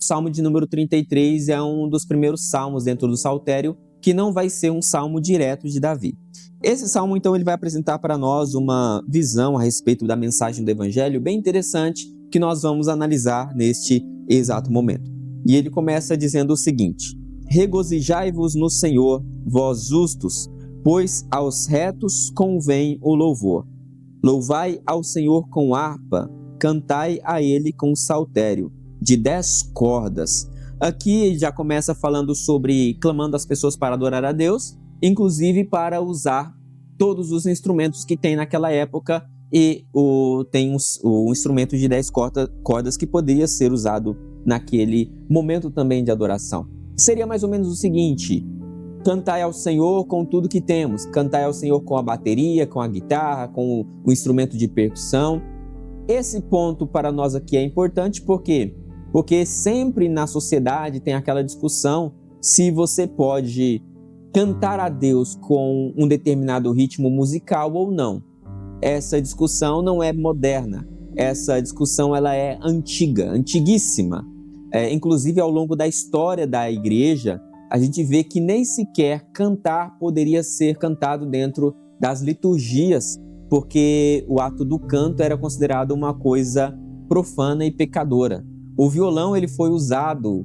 Salmo de número 33 é um dos primeiros salmos dentro do Saltério, que não vai ser um salmo direto de Davi. Esse salmo, então, ele vai apresentar para nós uma visão a respeito da mensagem do Evangelho bem interessante, que nós vamos analisar neste exato momento. E ele começa dizendo o seguinte: regozijai-vos no Senhor, vós justos, pois aos retos convém o louvor. Louvai ao Senhor com harpa, cantai a ele com saltério, de 10 cordas. Aqui ele já começa falando sobre clamando as pessoas para adorar a Deus, inclusive para usar todos os instrumentos que tem naquela época, e tem o instrumento de 10 cordas que poderia ser usado naquele momento também de adoração. Seria mais ou menos o seguinte: cantai ao Senhor com tudo que temos, cantai ao Senhor com a bateria, com a guitarra, com o instrumento de percussão. Esse ponto para nós aqui é importante, por quê? Porque sempre na sociedade tem aquela discussão se você pode cantar a Deus com um determinado ritmo musical ou não. Essa discussão não é moderna, essa discussão ela é antiga, antiguíssima. Inclusive ao longo da história da igreja, a gente vê que nem sequer cantar poderia ser cantado dentro das liturgias, porque o ato do canto era considerado uma coisa profana e pecadora. O violão ele foi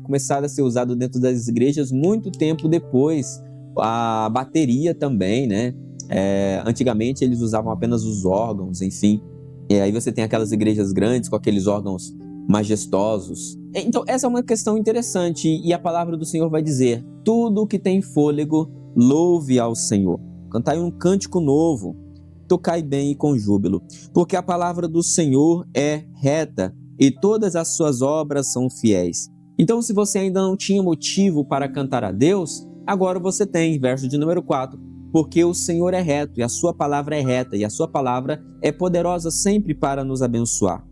começado a ser usado dentro das igrejas muito tempo depois. A bateria também, né? Antigamente eles usavam apenas os órgãos, enfim. E aí você tem aquelas igrejas grandes com aqueles órgãos majestosos. Então essa é uma questão interessante, e a palavra do Senhor vai dizer: tudo que tem fôlego, louve ao Senhor. Cantai um cântico novo, tocai bem e com júbilo, porque a palavra do Senhor é reta e todas as suas obras são fiéis. Então, se você ainda não tinha motivo para cantar a Deus, agora você tem, verso de número 4, porque o Senhor é reto e a sua palavra é reta e a sua palavra é poderosa sempre para nos abençoar.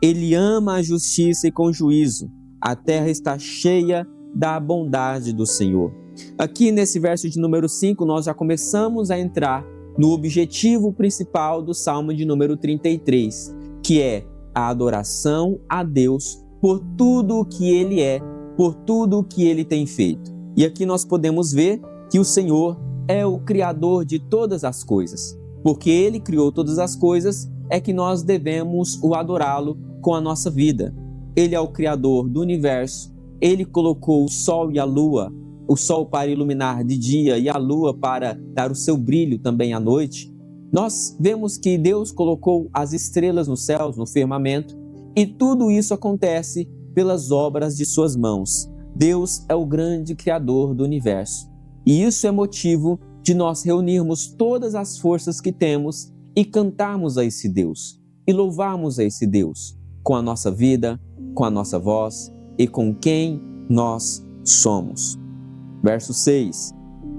Ele ama a justiça e com juízo, a terra está cheia da bondade do Senhor. Aqui nesse verso de número 5, nós já começamos a entrar no objetivo principal do Salmo de número 33, que é a adoração a Deus por tudo o que Ele é, por tudo o que Ele tem feito. E aqui nós podemos ver que o Senhor é o Criador de todas as coisas. Porque Ele criou todas as coisas, é que nós devemos o adorá-lo com a nossa vida. Ele é o Criador do universo, Ele colocou o sol e a lua, o sol para iluminar de dia e a lua para dar o seu brilho também à noite. Nós vemos que Deus colocou as estrelas nos céus, no firmamento, e tudo isso acontece pelas obras de suas mãos. Deus é o grande Criador do universo. E isso é motivo de nós reunirmos todas as forças que temos e cantarmos a esse Deus, e louvarmos a esse Deus, com a nossa vida, com a nossa voz e com quem nós somos. Verso 6.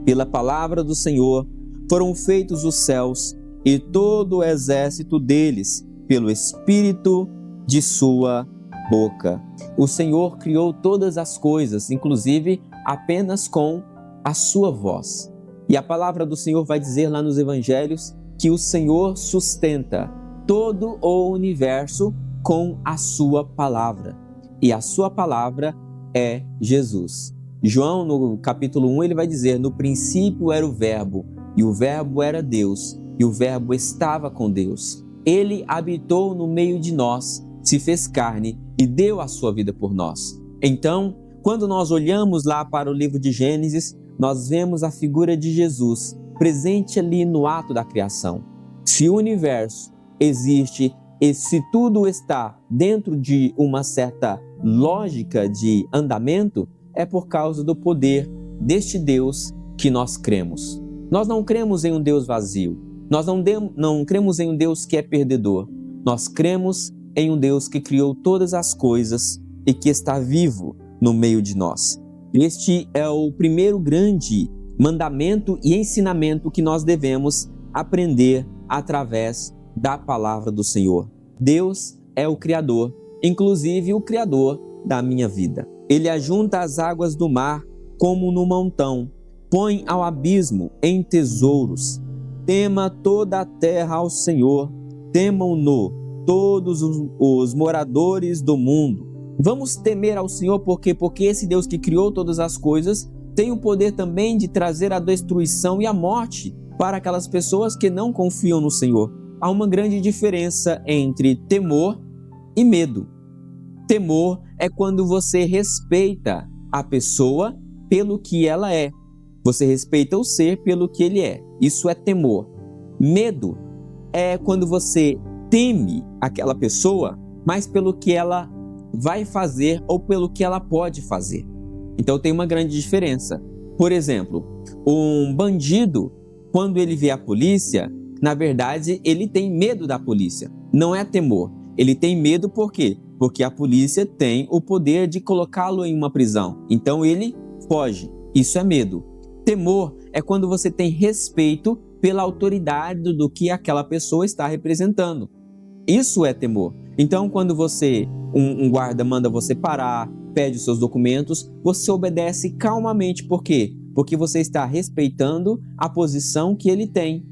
Pela palavra do Senhor foram feitos os céus e todo o exército deles, pelo Espírito de sua boca. O Senhor criou todas as coisas, inclusive apenas com a sua voz. E a palavra do Senhor vai dizer lá nos evangelhos que o Senhor sustenta todo o universo com a sua palavra. E a sua palavra é Jesus. João, no capítulo 1, ele vai dizer: no princípio era o Verbo, e o Verbo era Deus, e o Verbo estava com Deus. Ele habitou no meio de nós, se fez carne e deu a sua vida por nós. Então, quando nós olhamos lá para o livro de Gênesis, nós vemos a figura de Jesus presente ali no ato da criação. Se o universo existe e se tudo está dentro de uma certa lógica de andamento, é por causa do poder deste Deus que nós cremos. Nós não cremos em um Deus vazio. Nós não cremos em um Deus que é perdedor. Nós cremos em um Deus que criou todas as coisas e que está vivo no meio de nós. Este é o primeiro grande mandamento e ensinamento que nós devemos aprender através da palavra do Senhor. Deus é o Criador, inclusive o Criador da minha vida. Ele ajunta as águas do mar como no montão, põe ao abismo em tesouros. Tema toda a terra ao Senhor, temam-no todos os moradores do mundo. Vamos temer ao Senhor porque esse Deus que criou todas as coisas tem o poder também de trazer a destruição e a morte para aquelas pessoas que não confiam no Senhor. Há uma grande diferença entre temor e medo. Temor é quando você respeita a pessoa pelo que ela é. Você respeita o ser pelo que ele é. Isso é temor. Medo é quando você teme aquela pessoa, mas pelo que ela vai fazer ou pelo que ela pode fazer. Então tem uma grande diferença. Por exemplo, um bandido, quando ele vê a polícia, na verdade ele tem medo da polícia. Não é temor. Ele tem medo por quê? Porque a polícia tem o poder de colocá-lo em uma prisão. Então ele foge. Isso é medo. Temor é quando você tem respeito pela autoridade do que aquela pessoa está representando. Isso é temor. Então, quando um guarda manda você parar, pede os seus documentos, você obedece calmamente. Por quê? Porque você está respeitando a posição que ele tem.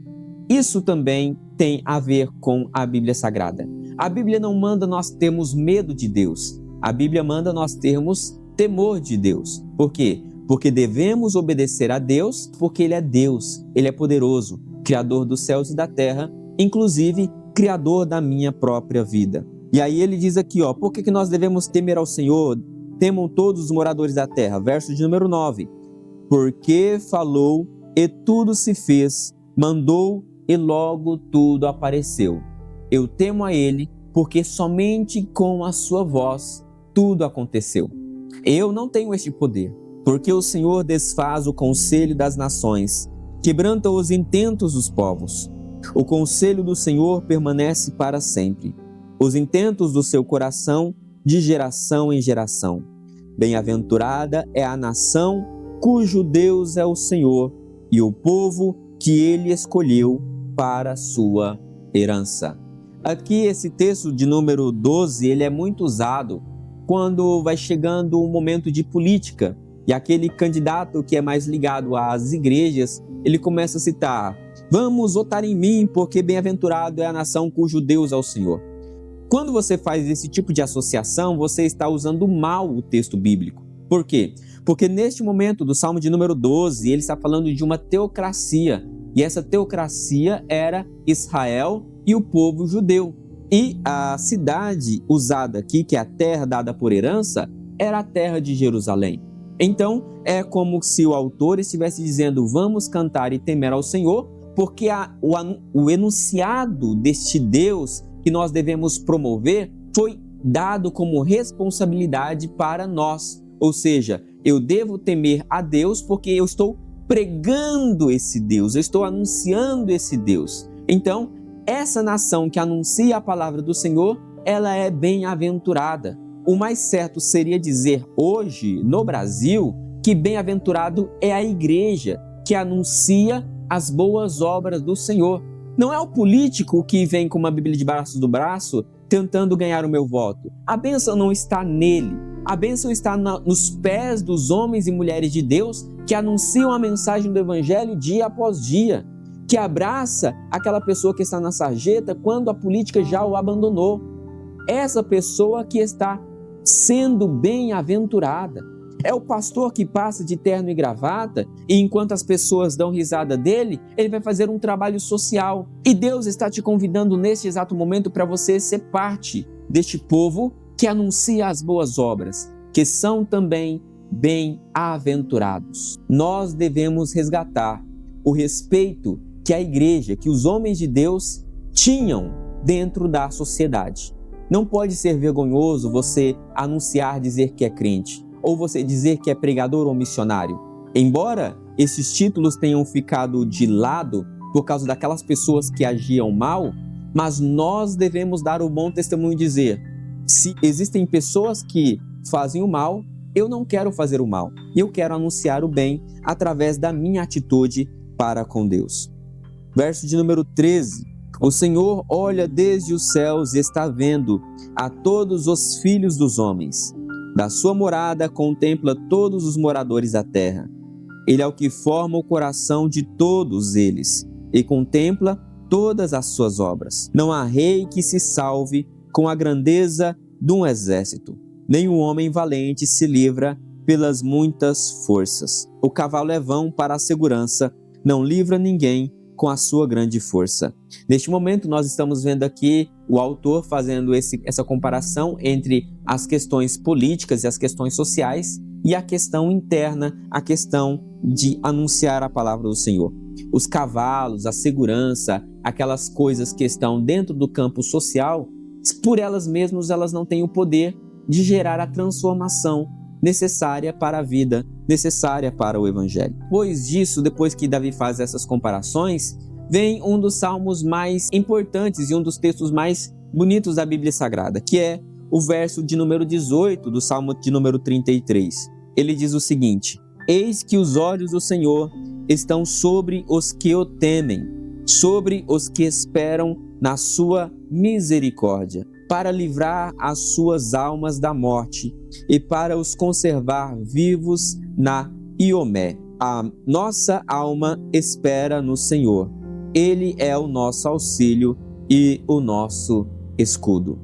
Isso também tem a ver com a Bíblia Sagrada. A Bíblia não manda nós termos medo de Deus. A Bíblia manda nós termos temor de Deus. Por quê? Porque devemos obedecer a Deus, porque Ele é Deus, Ele é poderoso, Criador dos céus e da terra, inclusive Criador da minha própria vida. E aí ele diz aqui, por que nós devemos temer ao Senhor? Temam todos os moradores da terra. Verso de número 9. Porque falou e tudo se fez, mandou e logo tudo apareceu. Eu temo a Ele, porque somente com a sua voz tudo aconteceu. Eu não tenho este poder. Porque o Senhor desfaz o conselho das nações, quebranta os intentos dos povos. O conselho do Senhor permanece para sempre, os intentos do seu coração de geração em geração. Bem-aventurada é a nação cujo Deus é o Senhor e o povo que Ele escolheu para a sua herança. Aqui esse texto de número 12, ele é muito usado quando vai chegando um momento de política. E aquele candidato que é mais ligado às igrejas, ele começa a citar: vamos votar em mim, porque bem-aventurado é a nação cujo Deus é o Senhor. Quando você faz esse tipo de associação, você está usando mal o texto bíblico. Por quê? Porque neste momento do Salmo de número 12, ele está falando de uma teocracia. E essa teocracia era Israel e o povo judeu. E a cidade usada aqui, que é a terra dada por herança, era a terra de Jerusalém. Então, é como se o autor estivesse dizendo: vamos cantar e temer ao Senhor, porque o enunciado deste Deus que nós devemos promover foi dado como responsabilidade para nós. Ou seja, eu devo temer a Deus porque eu estou pregando esse Deus, eu estou anunciando esse Deus. Então, essa nação que anuncia a palavra do Senhor, ela é bem-aventurada. O mais certo seria dizer hoje, no Brasil, que bem-aventurado é a igreja que anuncia as boas obras do Senhor. Não é o político que vem com uma Bíblia debaixo do braço tentando ganhar o meu voto. A bênção não está nele. A bênção está nos pés dos homens e mulheres de Deus que anunciam a mensagem do Evangelho dia após dia, que abraça aquela pessoa que está na sarjeta quando a política já o abandonou. Essa pessoa que está sendo bem-aventurada. É o pastor que passa de terno e gravata e enquanto as pessoas dão risada dele, ele vai fazer um trabalho social. E Deus está te convidando neste exato momento para você ser parte deste povo que anuncia as boas obras, que são também bem-aventurados. Nós devemos resgatar o respeito que a igreja, que os homens de Deus tinham dentro da sociedade. Não pode ser vergonhoso você anunciar, dizer que é crente, ou você dizer que é pregador ou missionário. Embora esses títulos tenham ficado de lado por causa daquelas pessoas que agiam mal, mas nós devemos dar o bom testemunho e dizer: se existem pessoas que fazem o mal, eu não quero fazer o mal. Eu quero anunciar o bem através da minha atitude para com Deus. Verso de número 13. O Senhor olha desde os céus e está vendo a todos os filhos dos homens. Da sua morada contempla todos os moradores da terra. Ele é o que forma o coração de todos eles e contempla todas as suas obras. Não há rei que se salve com a grandeza de um exército. nem o homem valente se livra pelas muitas forças. O cavalo é vão para a segurança, não livra ninguém com a sua grande força. Neste momento, nós estamos vendo aqui o autor fazendo essa comparação entre as questões políticas e as questões sociais e a questão interna, a questão de anunciar a palavra do Senhor. Os cavalos, a segurança, aquelas coisas que estão dentro do campo social, por elas mesmas, elas não têm o poder de gerar a transformação necessária para a vida, necessária para o Evangelho. Depois disso, depois que Davi faz essas comparações, vem um dos salmos mais importantes e um dos textos mais bonitos da Bíblia Sagrada, que é o verso de número 18 do Salmo de número 33. Ele diz o seguinte: Eis que os olhos do Senhor estão sobre os que o temem, sobre os que esperam na sua misericórdia, para livrar as suas almas da morte e para os conservar vivos na Iomé. A nossa alma espera no Senhor. Ele é o nosso auxílio e o nosso escudo.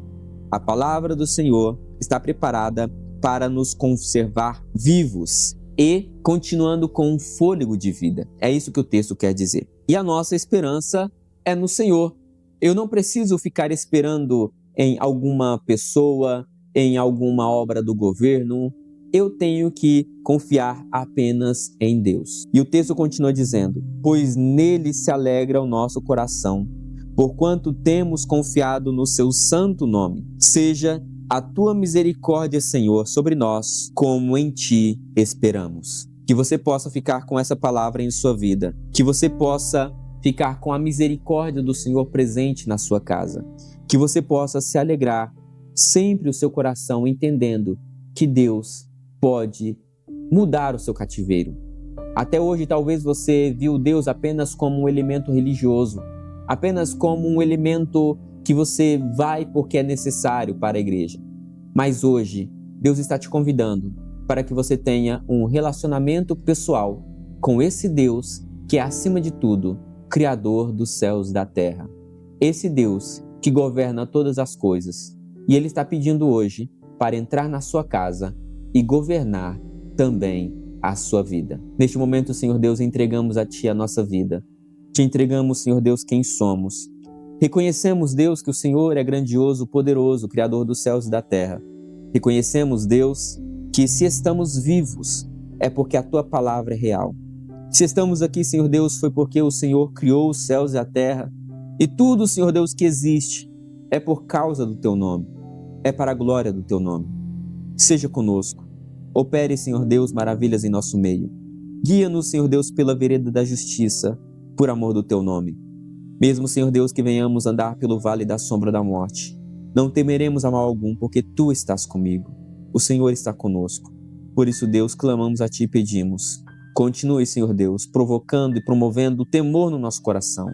A palavra do Senhor está preparada para nos conservar vivos e continuando com um fôlego de vida. É isso que o texto quer dizer. E a nossa esperança é no Senhor. Eu não preciso ficar esperando em alguma pessoa, em alguma obra do governo. Eu tenho que confiar apenas em Deus. E o texto continua dizendo: pois nele se alegra o nosso coração, porquanto temos confiado no seu santo nome. Seja a tua misericórdia, Senhor, sobre nós, como em ti esperamos. Que você possa ficar com essa palavra em sua vida, que você possa ficar com a misericórdia do Senhor presente na sua casa, que você possa se alegrar sempre o seu coração, entendendo que Deus pode mudar o seu cativeiro. Até hoje, talvez você viu Deus apenas como um elemento religioso, apenas como um elemento que você vai porque é necessário para a igreja. Mas hoje, Deus está te convidando para que você tenha um relacionamento pessoal com esse Deus que é, acima de tudo, Criador dos céus e da terra. Esse Deus que governa todas as coisas. E Ele está pedindo hoje para entrar na sua casa e governar também a sua vida. Neste momento, Senhor Deus, entregamos a Ti a nossa vida. Te entregamos, Senhor Deus, quem somos. Reconhecemos, Deus, que o Senhor é grandioso, poderoso, Criador dos céus e da terra. Reconhecemos, Deus, que se estamos vivos é porque a Tua palavra é real. Se estamos aqui, Senhor Deus, foi porque o Senhor criou os céus e a terra. E tudo, Senhor Deus, que existe é por causa do Teu nome. É para a glória do Teu nome. Seja conosco. Opere, Senhor Deus, maravilhas em nosso meio. Guia-nos, Senhor Deus, pela vereda da justiça, por amor do Teu nome. Mesmo, Senhor Deus, que venhamos andar pelo vale da sombra da morte, não temeremos a mal algum, porque Tu estás comigo. O Senhor está conosco. Por isso, Deus, clamamos a Ti e pedimos. Continue, Senhor Deus, provocando e promovendo o temor no nosso coração.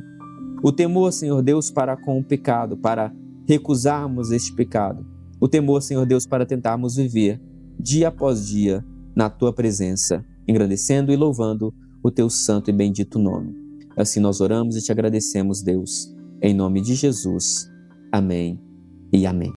O temor, Senhor Deus, para com o pecado, para recusarmos este pecado. O temor, Senhor Deus, para tentarmos viver dia após dia na Tua presença, engrandecendo e louvando o Teu santo e bendito nome. Assim nós oramos e Te agradecemos, Deus, em nome de Jesus. Amém e amém.